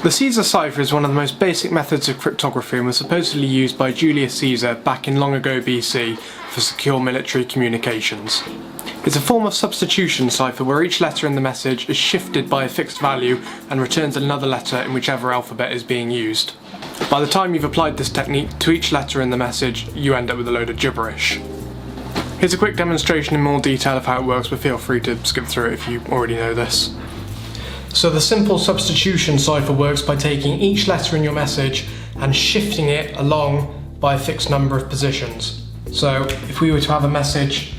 The Caesar Cipher is one of the most basic methods of cryptography and was supposedly used by Julius Caesar back in long ago BC for secure military communications. It's a form of substitution cipher where each letter in the message is shifted by a fixed value and returns another letter in whichever alphabet is being used. By the time you've applied this technique to each letter in the message, you end up with a load of gibberish. Here's a quick demonstration in more detail of how it works, but feel free to skip through it if you already know this. So the simple substitution cipher works by taking each letter in your message and shifting it along by a fixed number of positions. So if we were to have a message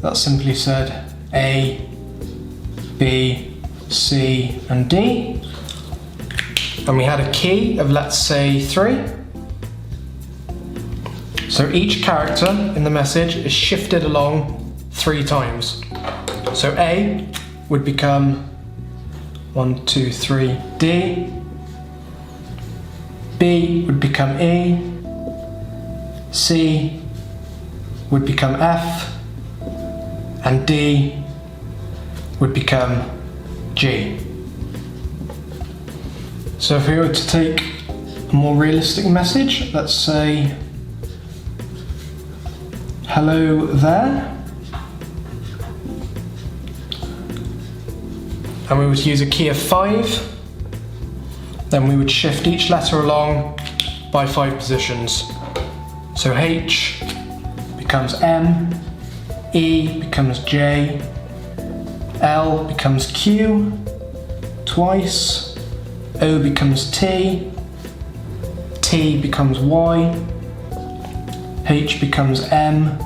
that simply said A, B, C and D, and we had a key of, let's say, 3. So each character in the message is shifted along 3 times. So A would become 1, 2, 3, D. B would become E. C would become F. And D would become G. So if we were to take a more realistic message, let's say, hello there. And we would use a key of 5, then we would shift each letter along by 5 positions. So H becomes M, E becomes J, L becomes Q twice, O becomes T, T becomes Y, H becomes M,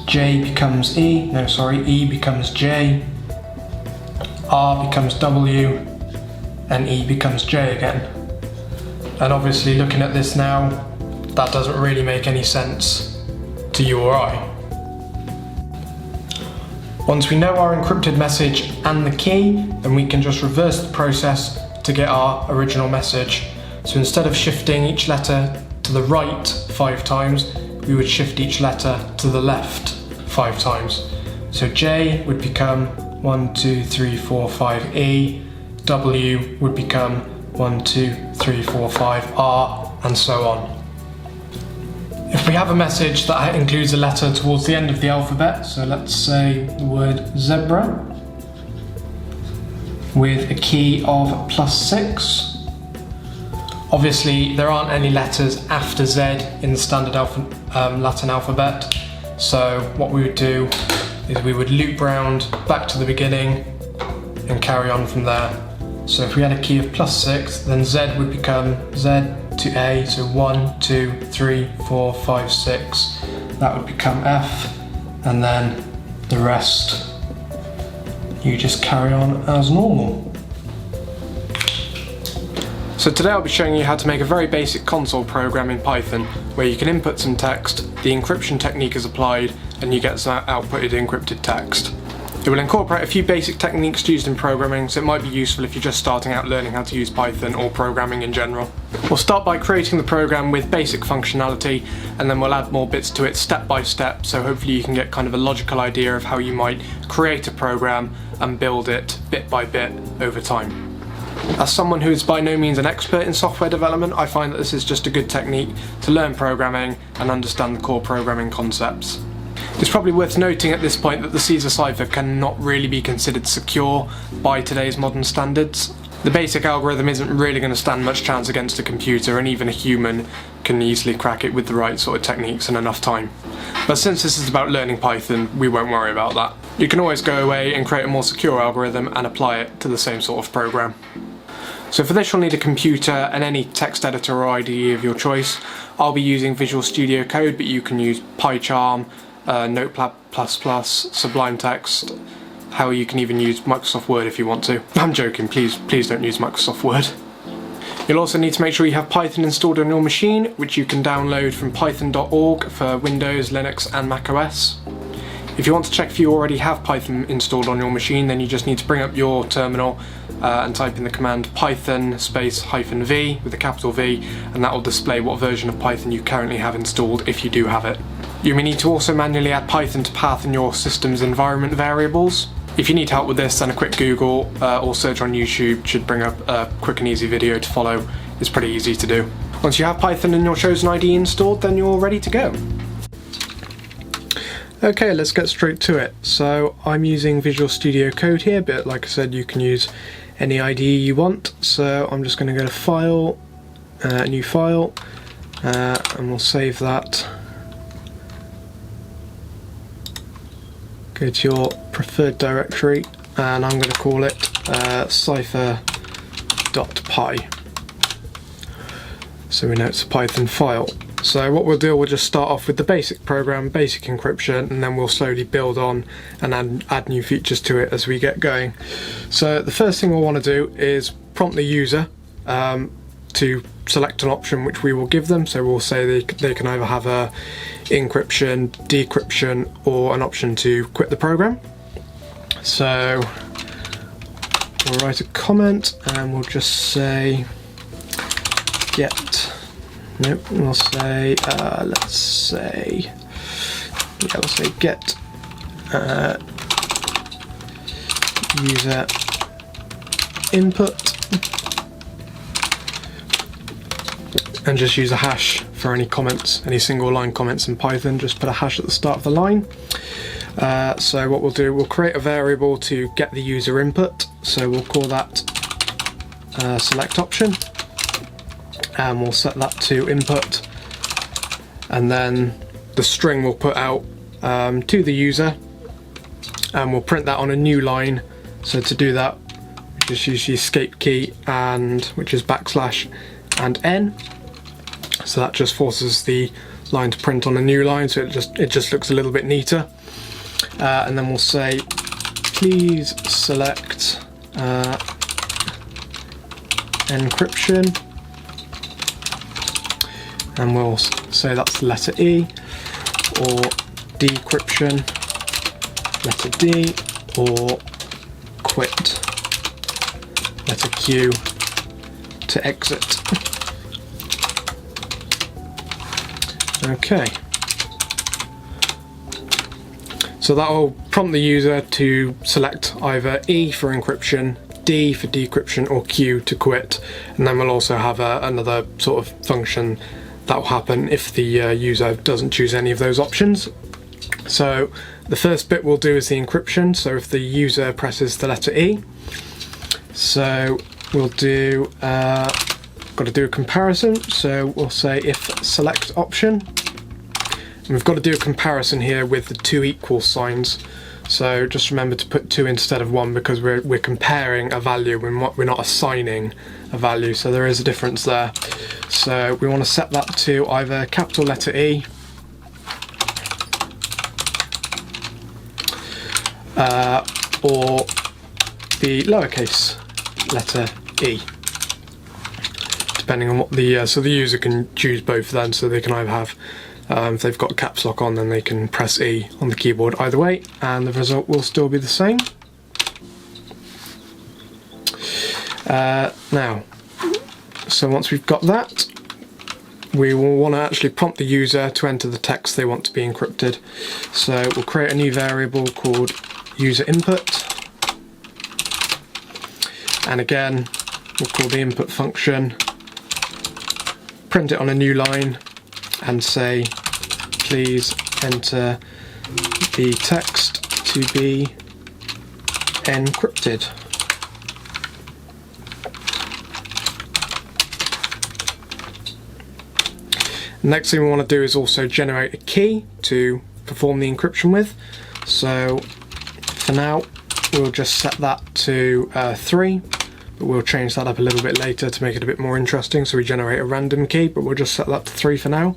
J becomes E becomes J, R becomes W, and E becomes J again. And obviously looking at this now, that doesn't really make any sense to you or I. Once we know our encrypted message and the key, then we can just reverse the process to get our original message. So instead of shifting each letter to the right 5 times, we would shift each letter to the left 5 times. So J would become 1, 2, 3, 4, 5 E, W would become 1, 2, 3, 4, 5 R, and so on. If we have a message that includes a letter towards the end of the alphabet, so let's say the word zebra, with a key of +6. Obviously there aren't any letters after Z in the standard Latin alphabet, so what we would do is we would loop round back to the beginning and carry on from there. So if we had a key of +6, then Z would become Z to A, so 1, 2, 3, 4, 5, 6. That would become F, and then the rest you just carry on as normal. So today I'll be showing you how to make a very basic console program in Python where you can input some text, the encryption technique is applied, and you get some outputted encrypted text. It will incorporate a few basic techniques used in programming, so it might be useful if you're just starting out learning how to use Python or programming in general. We'll start by creating the program with basic functionality, and then we'll add more bits to it step by step, so hopefully you can get kind of a logical idea of how you might create a program and build it bit by bit over time. As someone who is by no means an expert in software development, I find that this is just a good technique to learn programming and understand the core programming concepts. It's probably worth noting at this point that the Caesar Cipher cannot really be considered secure by today's modern standards. The basic algorithm isn't really going to stand much chance against a computer, and even a human can easily crack it with the right sort of techniques and enough time. But since this is about learning Python, we won't worry about that. You can always go away and create a more secure algorithm and apply it to the same sort of program. So for this you'll need a computer and any text editor or IDE of your choice. I'll be using Visual Studio Code, but you can use PyCharm, Notepad++, Sublime Text. Hell, you can even use Microsoft Word if you want to. I'm joking, please don't use Microsoft Word. You'll also need to make sure you have Python installed on your machine, which you can download from python.org for Windows, Linux and macOS. If you want to check if you already have Python installed on your machine, then you just need to bring up your terminal and type in the command python -v with a capital V, and that will display what version of Python you currently have installed if you do have it. You may need to also manually add Python to path in your system's environment variables. If you need help with this, then a quick Google or search on YouTube should bring up a quick and easy video to follow. It's pretty easy to do. Once you have Python and your chosen IDE installed, then you're ready to go. Okay, let's get straight to it. So I'm using Visual Studio Code here, but like I said, you can use any IDE you want. So I'm just going to go to File, New File, and we'll save that. Go to your preferred directory, and I'm going to call it cipher.py. So we know it's a Python file. So what we'll do, we'll just start off with the basic program, basic encryption, and then we'll slowly build on and add new features to it as we get going. So the first thing we'll want to do is prompt the user to select an option which we will give them. So we'll say they can either have a encryption, decryption, or an option to quit the program. So we'll write a comment and we'll just say get, nope, we'll say, let's say, yeah, we'll say get user input, and just use a hash for any comments, any single line comments in Python. Just put a hash at the start of the line. So what we'll do, we'll create a variable to get the user input. So we'll call that select option, and we'll set that to input, and then the string we'll put out to the user, and we'll print that on a new line. So to do that, just use the escape key, and which is backslash and n. So that just forces the line to print on a new line, so it just looks a little bit neater. And then we'll say please select encryption, and we'll say that's the letter E, or decryption, letter D, or quit, letter Q, to exit. Okay, so that will prompt the user to select either E for encryption, D for decryption, or Q to quit, and then we'll also have another sort of function that will happen if the user doesn't choose any of those options. So the first bit we'll do is the encryption. So if the user presses the letter E, so we'll do got to do a comparison. So we'll say if select option, and we've got to do a comparison here with the two equal signs. So just remember to put 2 instead of 1, because we're comparing a value, we're not assigning a value, so there is a difference there. So we want to set that to either capital letter E, or the lowercase letter e, depending on what the so the user can choose both then, so they can either have if they've got caps lock on, then they can press E on the keyboard either way, and the result will still be the same. Now, so once we've got that, we will want to actually prompt the user to enter the text they want to be encrypted. So we'll create a new variable called user input, and again we'll call the input function, print it on a new line, and say please enter the text to be encrypted. Next thing we want to do is also generate a key to perform the encryption with. So for now we'll just set that to 3, but we'll change that up a little bit later to make it a bit more interesting. So we generate a random key, but we'll just set that to 3 for now.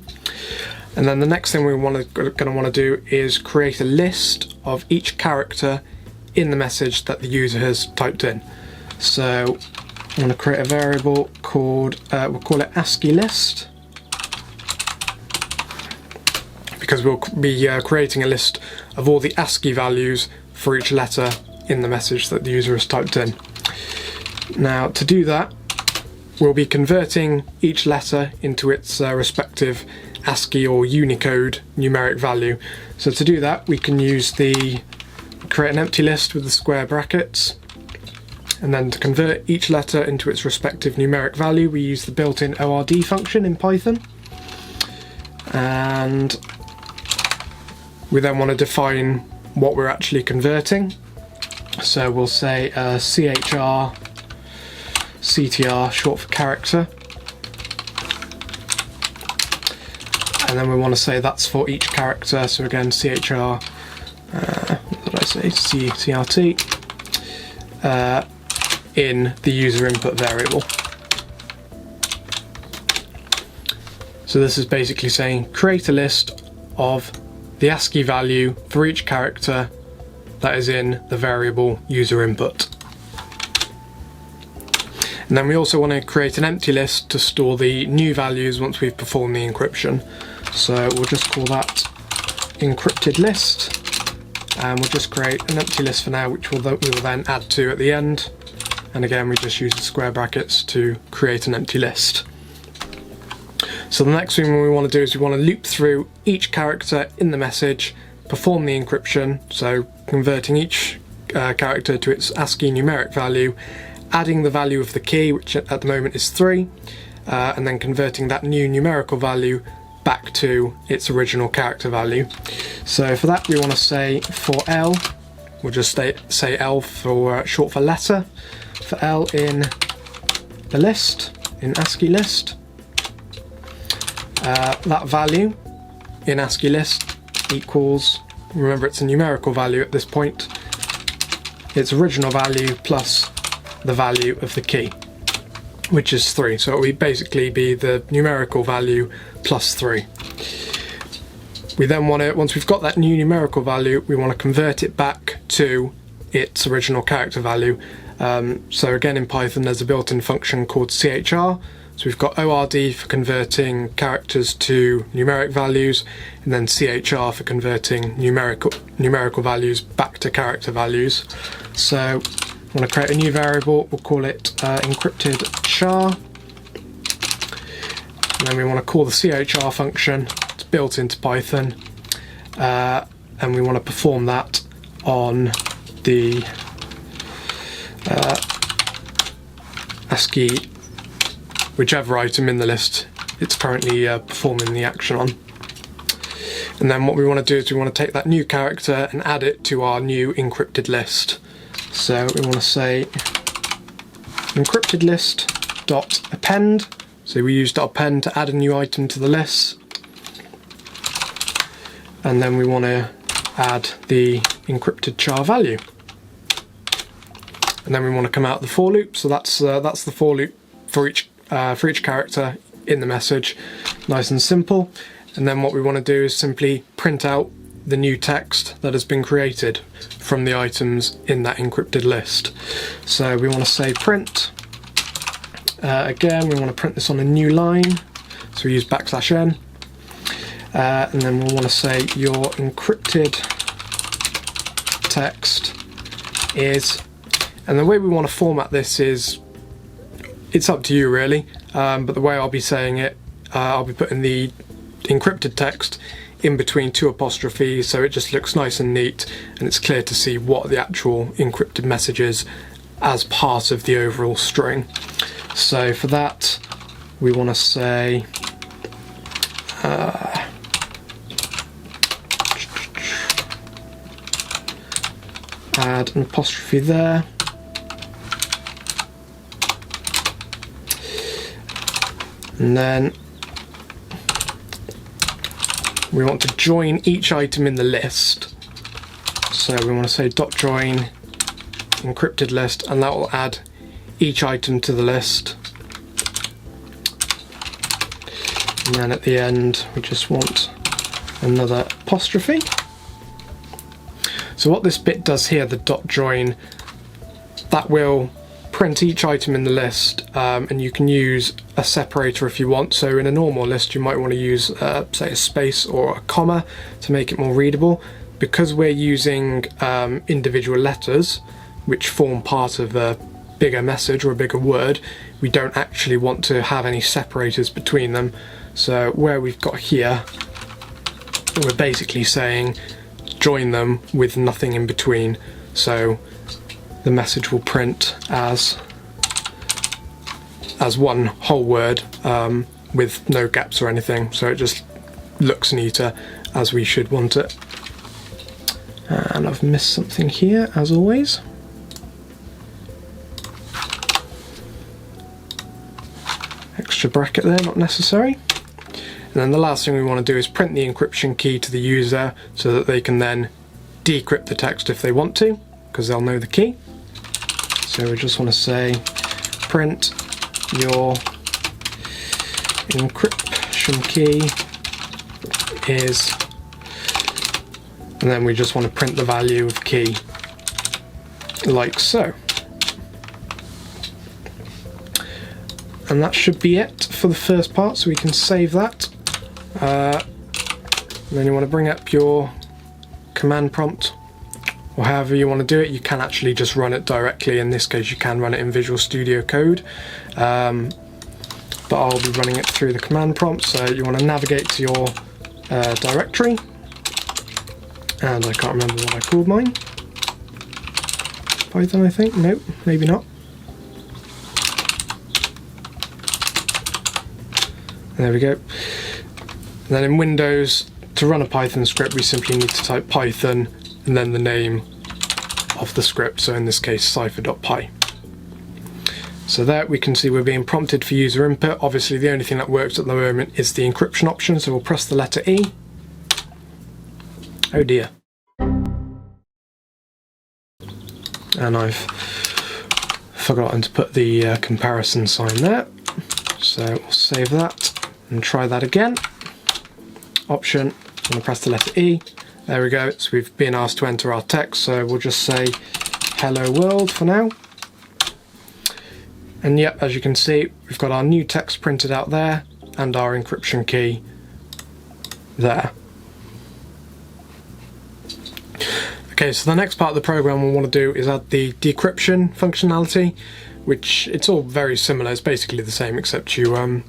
And then the next thing we're going to want to do is create a list of each character in the message that the user has typed in. So I'm going to create a variable called, we'll call it ASCII list, because we'll be creating a list of all the ASCII values for each letter in the message that the user has typed in. Now to do that, we'll be converting each letter into its respective ASCII or Unicode numeric value. So to do that, we can use the create an empty list with the square brackets, and then to convert each letter into its respective numeric value we use the built-in ORD function in Python, and we then want to define what we're actually converting. So we'll say CHR CTR, short for character, and then we want to say that's for each character. So again, CHR, what did I say, CRT, in the user input variable. So this is basically saying create a list of the ASCII value for each character that is in the variable user input. And then we also want to create an empty list to store the new values once we've performed the encryption. So we'll just call that encrypted list, and we'll just create an empty list for now, which we will then add to at the end. And again, we just use the square brackets to create an empty list. So the next thing we want to do is we want to loop through each character in the message, perform the encryption, so converting each character to its ASCII numeric value, adding the value of the key, which at the moment is 3, and then converting that new numerical value back to its original character value. So for that we want to say for L, we'll just say L for short for letter, for L in the list, in ASCII list, that value in ASCII list equals, remember it's a numerical value at this point, its original value plus the value of the key, which is 3. So it will basically be the numerical value plus 3. We then want to, once we've got that new numerical value, we want to convert it back to its original character value. So again, in Python there's a built-in function called CHR. So we've got ORD for converting characters to numeric values, and then CHR for converting numerical values back to character values. So I want to create a new variable, we'll call it encrypted char, and then we want to call the CHR function. It's built into Python, and we want to perform that on the ASCII, whichever item in the list it's currently performing the action on. And then what we want to do is we want to take that new character and add it to our new encrypted list. So we want to say encrypted list dot append. So we use .append to add a new item to the list, and then we want to add the encrypted char value, and then we want to come out the for loop. So that's the for loop for each character in the message, nice and simple. And then what we want to do is simply print out the new text that has been created from the items in that encrypted list. So we want to say print. Again, we want to print this on a new line, so we use \n, and then we'll want to say your encrypted text is, and the way we want to format this is, it's up to you really, but the way I'll be saying it, I'll be putting the encrypted text in between 2 apostrophes, so it just looks nice and neat and it's clear to see what the actual encrypted message is as part of the overall string. So for that we want to say add an apostrophe there, and then we want to join each item in the list. So we want to say .join encrypted list, and that will add each item to the list. And then at the end we just want another apostrophe. So what this bit does here, the .join, that will print each item in the list, and you can use a separator if you want. So in a normal list you might want to use say a space or a comma to make it more readable. Because we're using individual letters which form part of a bigger message or a bigger word, we don't actually want to have any separators between them. So where we've got here, we're basically saying join them with nothing in between. So the message will print as one whole word with no gaps or anything, so it just looks neater as we should want it. And I've missed something here, as always. Extra bracket there, not necessary. And then the last thing we want to do is print the encryption key to the user so that they can then decrypt the text if they want to, because they'll know the key. So we just want to say print your encryption key is, and then we just want to print the value of key like so. And that should be it for the first part, so we can save that. And then you want to bring up your command prompt, or however you want to do it. You can actually just run it directly. In this case you can run it in Visual Studio Code, but I'll be running it through the command prompt. So you want to navigate to your directory, and I can't remember what I called mine. Python, I think? Nope, maybe not. There we go. And then in Windows, to run a Python script, we simply need to type Python and then the name of the script, so in this case cipher.py. So there we can see we're being prompted for user input. Obviously the only thing that works at the moment is the encryption option, so we'll press the letter E. Oh dear. And I've forgotten to put the comparison sign there, so we'll save that and try that again. Option, I'm going to press the letter E. There we go, so we've been asked to enter our text, so we'll just say hello world for now. And yep, as you can see, we've got our new text printed out there and our encryption key there. Okay, so the next part of the program we want to do is add the decryption functionality, which it's all very similar. It's basically the same, except you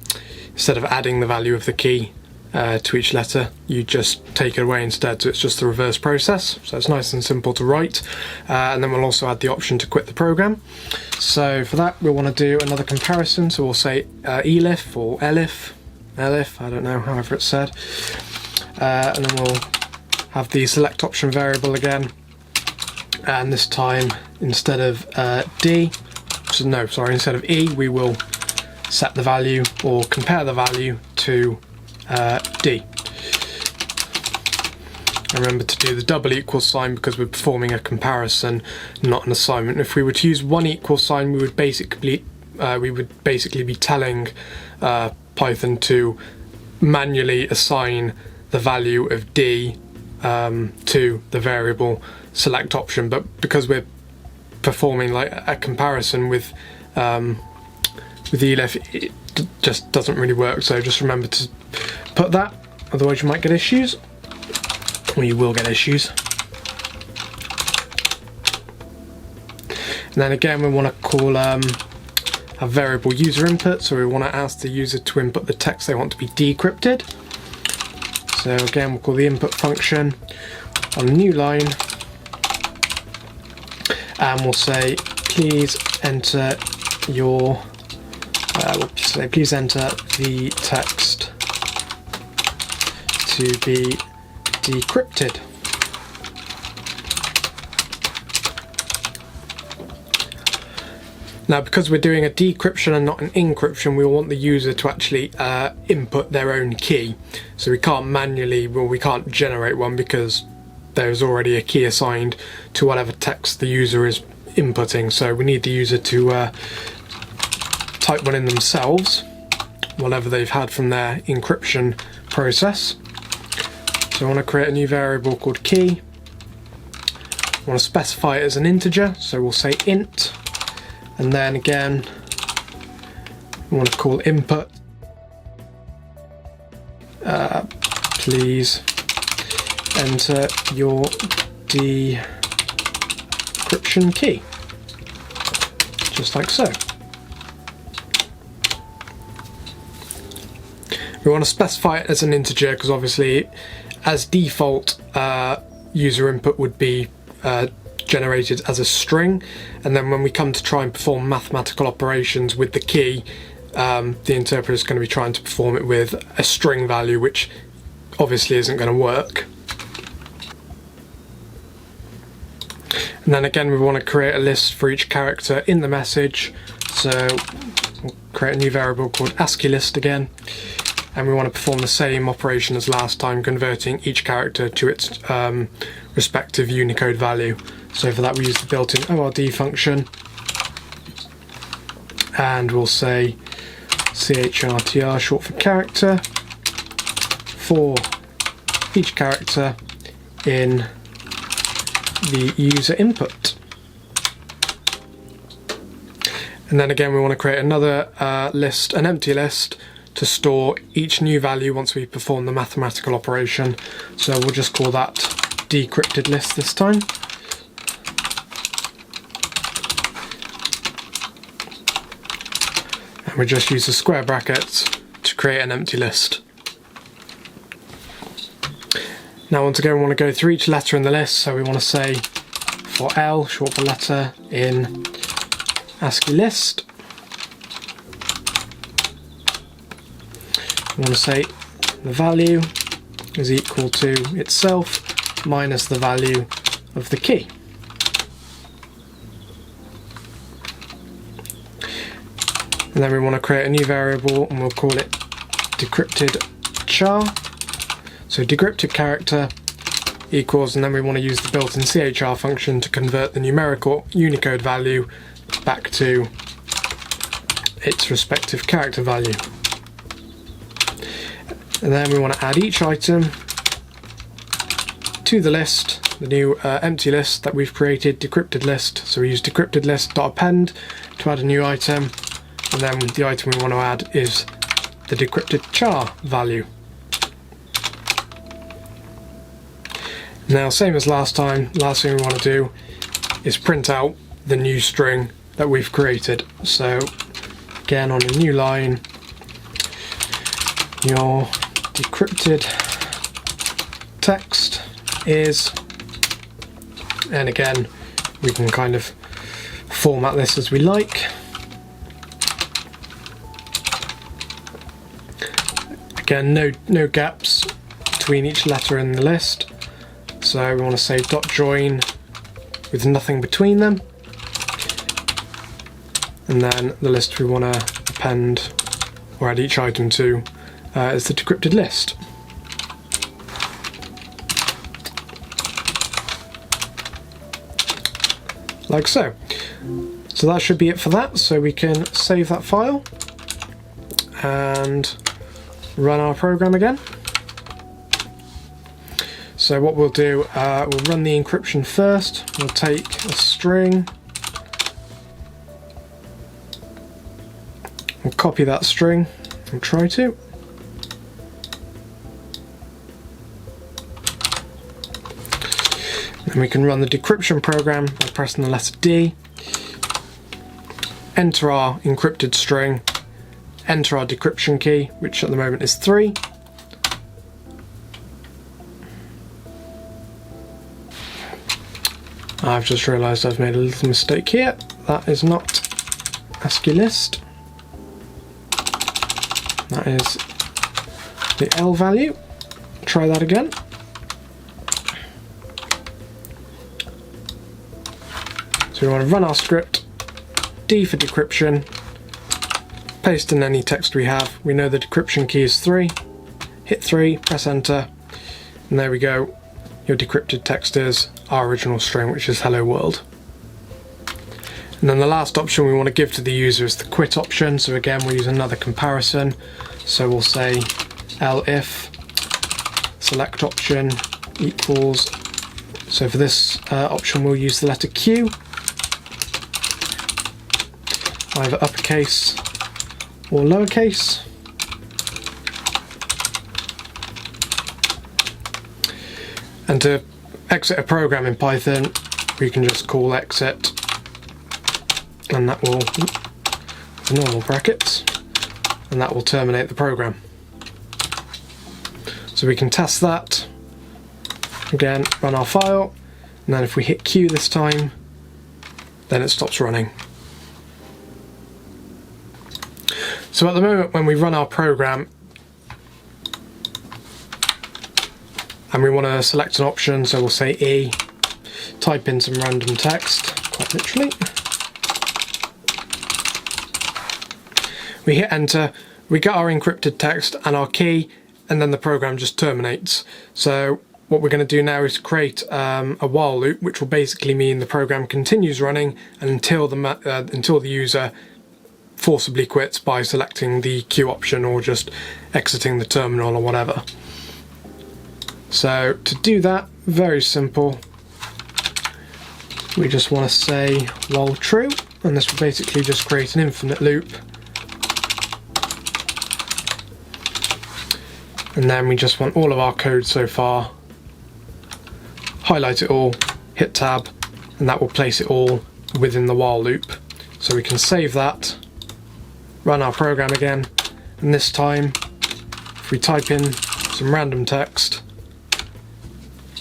instead of adding the value of the key to each letter, you just take it away instead, so it's just the reverse process. So it's nice and simple to write, and then we'll also add the option to quit the program. So for that we'll want to do another comparison, so we'll say elif or elif, I don't know, however it's said, and then we'll have the select option variable again, and this time instead of instead of E, we will set the value or compare the value to D. And remember to do the double equal sign because we're performing a comparison, not an assignment. If we were to use one equal sign, we would basically be telling Python to manually assign the value of D to the variable select option, but because we're performing like a comparison with elif, it just doesn't really work. So just remember to put that, otherwise you might get issues, or you will get issues. And then again we want to call a variable user input, so we want to ask the user to input the text they want to be decrypted. So again we'll call the input function on a new line, and we'll say please enter your please enter the text to be decrypted. Now because we're doing a decryption and not an encryption, we want the user to actually input their own key. So we can't generate one because there's already a key assigned to whatever text the user is inputting. So we need the user to type one in themselves, whatever they've had from their encryption process. So I want to create a new variable called key. I want to specify it as an integer, so we'll say int, and then again we want to call input please enter your decryption key, just like so. We want to specify it as an integer because obviously as default user input would be generated as a string, and then when we come to try and perform mathematical operations with the key, the interpreter is going to be trying to perform it with a string value, which obviously isn't going to work. And then again, we want to create a list for each character in the message, so we'll create a new variable called ASCII list again, and we want to perform the same operation as last time, converting each character to its respective Unicode value. So for that we use the built-in ORD function, and we'll say CHRTR, short for character, for each character in the user input. And then again we want to create another list, an empty list, to store each new value once we perform the mathematical operation. So we'll just call that decrypted list this time. And we just use the square brackets to create an empty list. Now once again we want to go through each letter in the list, so we want to say for L, short for letter, in ASCII list, we want to say the value is equal to itself minus the value of the key. And then we want to create a new variable and we'll call it decrypted char. So decrypted character equals, and then we want to use the built-in CHR function to convert the numerical Unicode value back to its respective character value. And then we want to add each item to the list, the new empty list that we've created, decrypted list. So we use decrypted list.append to add a new item, and then the item we want to add is the decrypted char value. Now, same as last time, last thing we want to do is print out the new string that we've created. So again, on a new line, your decrypted text is, and again we can kind of format this as we like. Again, no gaps between each letter in the list, so we want to say dot join with nothing between them, and then the list we want to append or add each item to is the decrypted list. Like so. So that should be it for that, so we can save that file and run our program again. So what we'll do, we'll run the encryption first. We'll take a string, we'll copy that string, and try to. Then we can run the decryption program by pressing the letter D, enter our encrypted string, enter our decryption key, which at the moment is 3. I've just realised I've made a little mistake here. That is not ASCII list. That is the L value. Try that again. So we want to run our script, D for decryption, paste in any text we have. We know the decryption key is 3. Hit 3, press enter, and there we go. Your decrypted text is our original string, which is hello world. And then the last option we want to give to the user is the quit option. So again, we'll use another comparison. So we'll say elif select option equals, so for this option we'll use the letter Q, either uppercase or lowercase. And to exit a program in Python, we can just call exit, and that will, normal brackets, and that will terminate the program. So we can test that. Again, run our file, and then if we hit Q this time, then it stops running. So at the moment when we run our program and we want to select an option, so we'll say E, type in some random text, quite literally. We hit enter, we get our encrypted text and our key, and then the program just terminates. So what we're going to do now is create a while loop, which will basically mean the program continues running until the user forcibly quits by selecting the Q option or just exiting the terminal or whatever. So to do that, very simple. We just want to say while true, and this will basically just create an infinite loop. And then we just want all of our code so far. Highlight it all, hit tab, and that will place it all within the while loop. So we can save that, run our program again, and this time if we type in some random text,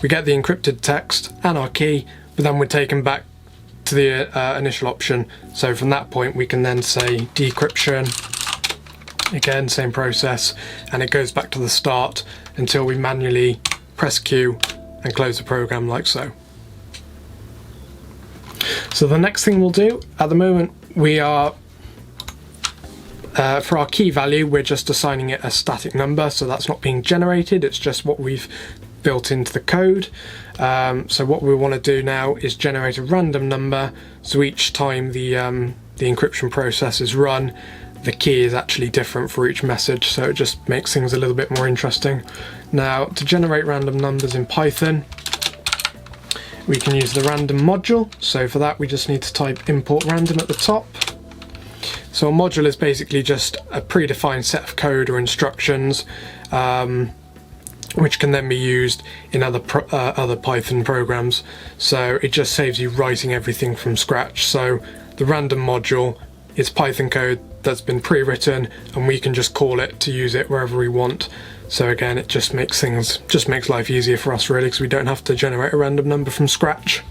we get the encrypted text and our key, but then we're taken back to the initial option. So from that point we can then say decryption, again same process, and it goes back to the start until we manually press Q and close the program like so. So the next thing we'll do, at the moment we are, for our key value, we're just assigning it a static number, so that's not being generated, it's just what we've built into the code. So what we want to do now is generate a random number, so each time the encryption process is run, the key is actually different for each message, so it just makes things a little bit more interesting. Now, to generate random numbers in Python, we can use the random module. So for that we just need to type import random at the top. So a module is basically just a predefined set of code or instructions which can then be used in other Python programs. So it just saves you writing everything from scratch. So the random module is Python code that's been pre-written, and we can just call it to use it wherever we want. So again, it just makes life easier for us really, because we don't have to generate a random number from scratch.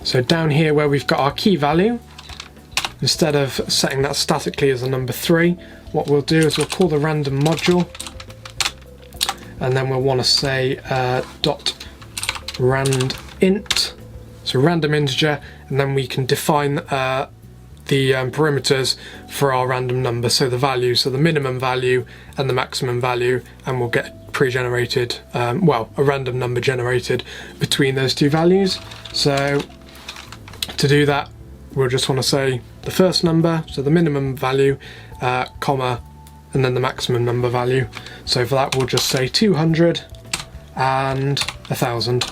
So down here where we've got our key value, instead of setting that statically as a number 3, what we'll do is we'll call the random module, and then we'll want to say .randint, so random integer, and then we can define the parameters for our random number, so the value, so the minimum value and the maximum value, and we'll get pre-generated, a random number generated between those two values. So to do that, we'll just want to say the first number, so the minimum value, comma, and then the maximum number value. So for that we'll just say 200 and 1000.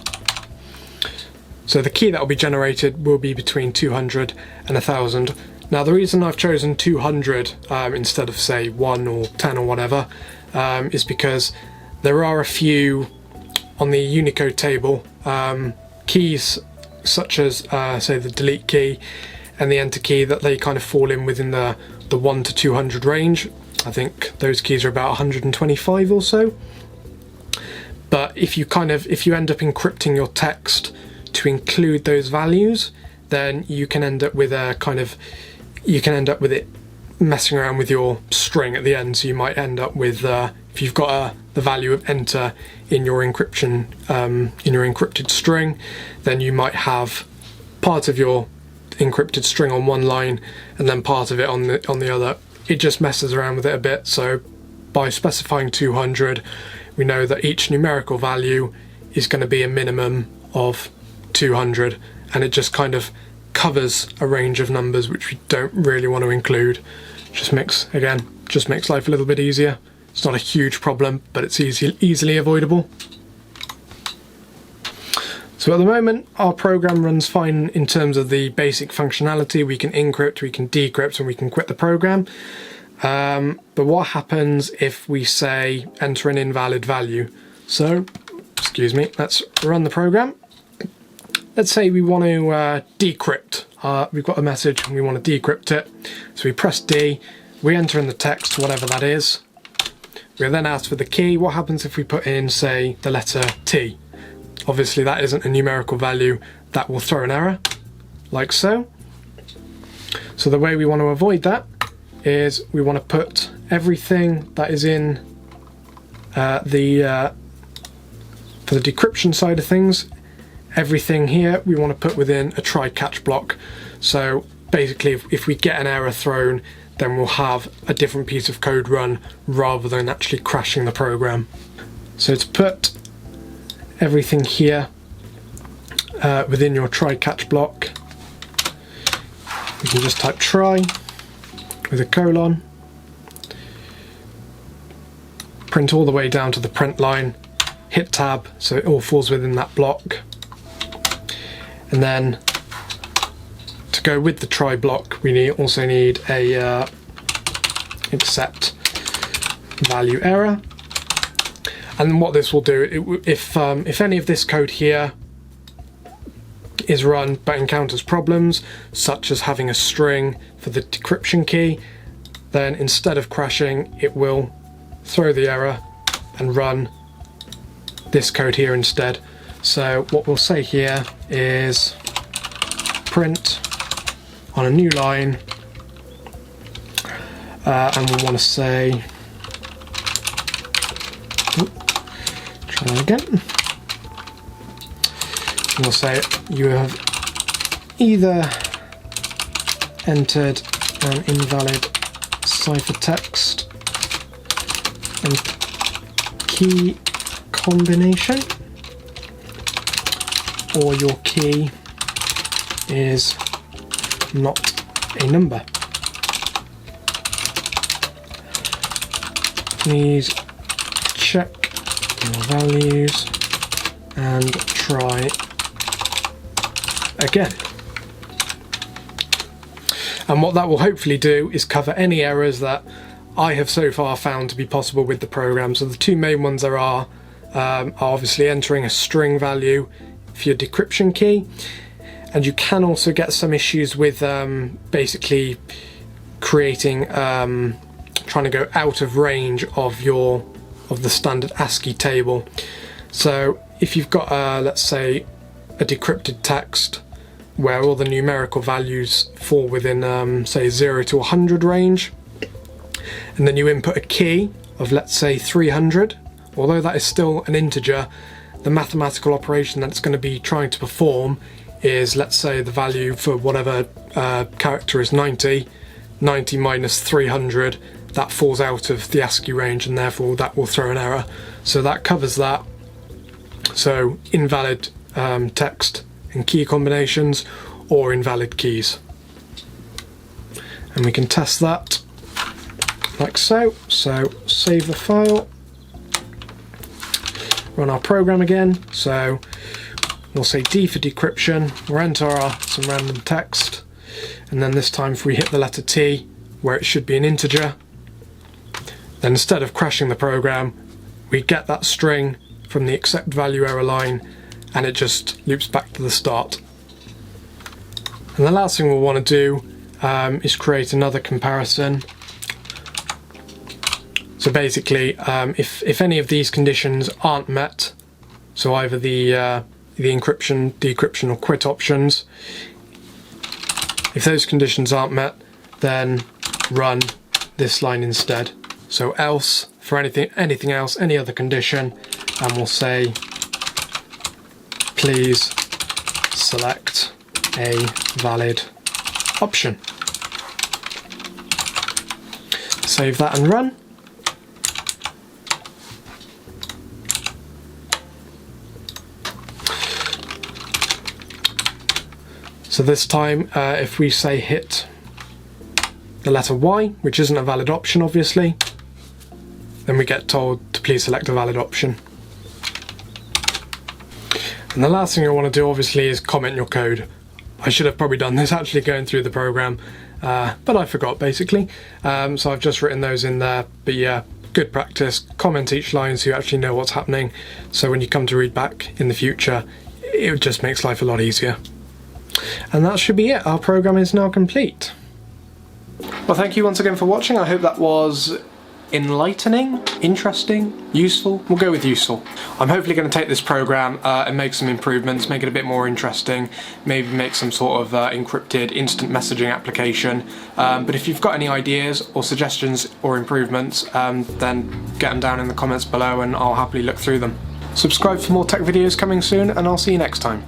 So the key that will be generated will be between 200 and 1000. Now the reason I've chosen 200 instead of say 1 or 10 or whatever is because there are a few on the Unicode table keys such as say the delete key and the enter key that they kind of fall in within the 1 to 200 range. I think those keys are about 125 or so. But if you end up encrypting your text to include those values, then you can end up with it messing around with your string at the end. So you might end up with if you've got the value of enter in your encryption in your encrypted string, then you might have part of your encrypted string on one line and then part of it on the other. It just messes around with it a bit. So by specifying 200, we know that each numerical value is going to be a minimum of 200, and it just kind of covers a range of numbers which we don't really want to include. Just makes life a little bit easier. It's not a huge problem, but it's easily avoidable. So at the moment our program runs fine in terms of the basic functionality. We can encrypt, we can decrypt, and we can quit the program. But what happens if we say enter an invalid value? So, excuse me, let's run the program. Let's say we want to decrypt. We've got a message and we want to decrypt it. So we press D, we enter in the text, whatever that is. We're then asked for the key. What happens if we put in, say, the letter T? obviously that isn't a numerical value, that will throw an error, like so. So the way we want to avoid that is we want to put everything that is in for the decryption side of things, everything here we want to put within a try-catch block. So basically if we get an error thrown, then we'll have a different piece of code run rather than actually crashing the program. So to put everything here within your try-catch block, you can just type try with a colon, print all the way down to the print line, hit tab so it all falls within that block, and then to go with the try block we also need a accept value error. And what this will do, if any of this code here is run but encounters problems, such as having a string for the decryption key, then instead of crashing, it will throw the error and run this code here instead. So what we'll say here is print on a new line, and we'll want to say, try that again. We'll say you have either entered an invalid ciphertext and key combination, or your key is not a number. Please check your values and try again. And what that will hopefully do is cover any errors that I have so far found to be possible with the program. So the two main ones there are obviously entering a string value for your decryption key, and you can also get some issues with basically creating trying to go out of range of the standard ASCII table. So if you've got let's say a decrypted text where all the numerical values fall within say 0 to 100 range, and then you input a key of let's say 300, although that is still an integer, the mathematical operation that it's going to be trying to perform is, let's say the value for whatever character is 90 minus 300, that falls out of the ASCII range, and therefore that will throw an error. So that covers that. So invalid text and key combinations, or invalid keys. And we can test that like so. So save the file, run our program again. So we'll say D for decryption, we'll enter some random text, and then this time if we hit the letter T where it should be an integer, then instead of crashing the program, we get that string from the accept value error line, and it just loops back to the start. And the last thing we'll want to do is create another comparison. So basically, if any of these conditions aren't met, so either the encryption, decryption or quit options, if those conditions aren't met, then run this line instead. So else for anything else, any other condition, and we'll say please select a valid option. Save that and run. So this time, if we say hit the letter Y, which isn't a valid option obviously, then we get told to please select a valid option. And the last thing I want to do obviously is comment your code. I should have probably done this actually going through the program, but I forgot basically. So I've just written those in there, but yeah, good practice. Comment each line so you actually know what's happening, so when you come to read back in the future, it just makes life a lot easier. And that should be it. Our program is now complete. Well, thank you once again for watching. I hope that was enlightening, interesting, useful? We'll go with useful. I'm hopefully going to take this program and make some improvements, make it a bit more interesting, maybe make some sort of encrypted instant messaging application. But if you've got any ideas or suggestions or improvements, then get them down in the comments below and I'll happily look through them. Subscribe for more tech videos coming soon, and I'll see you next time.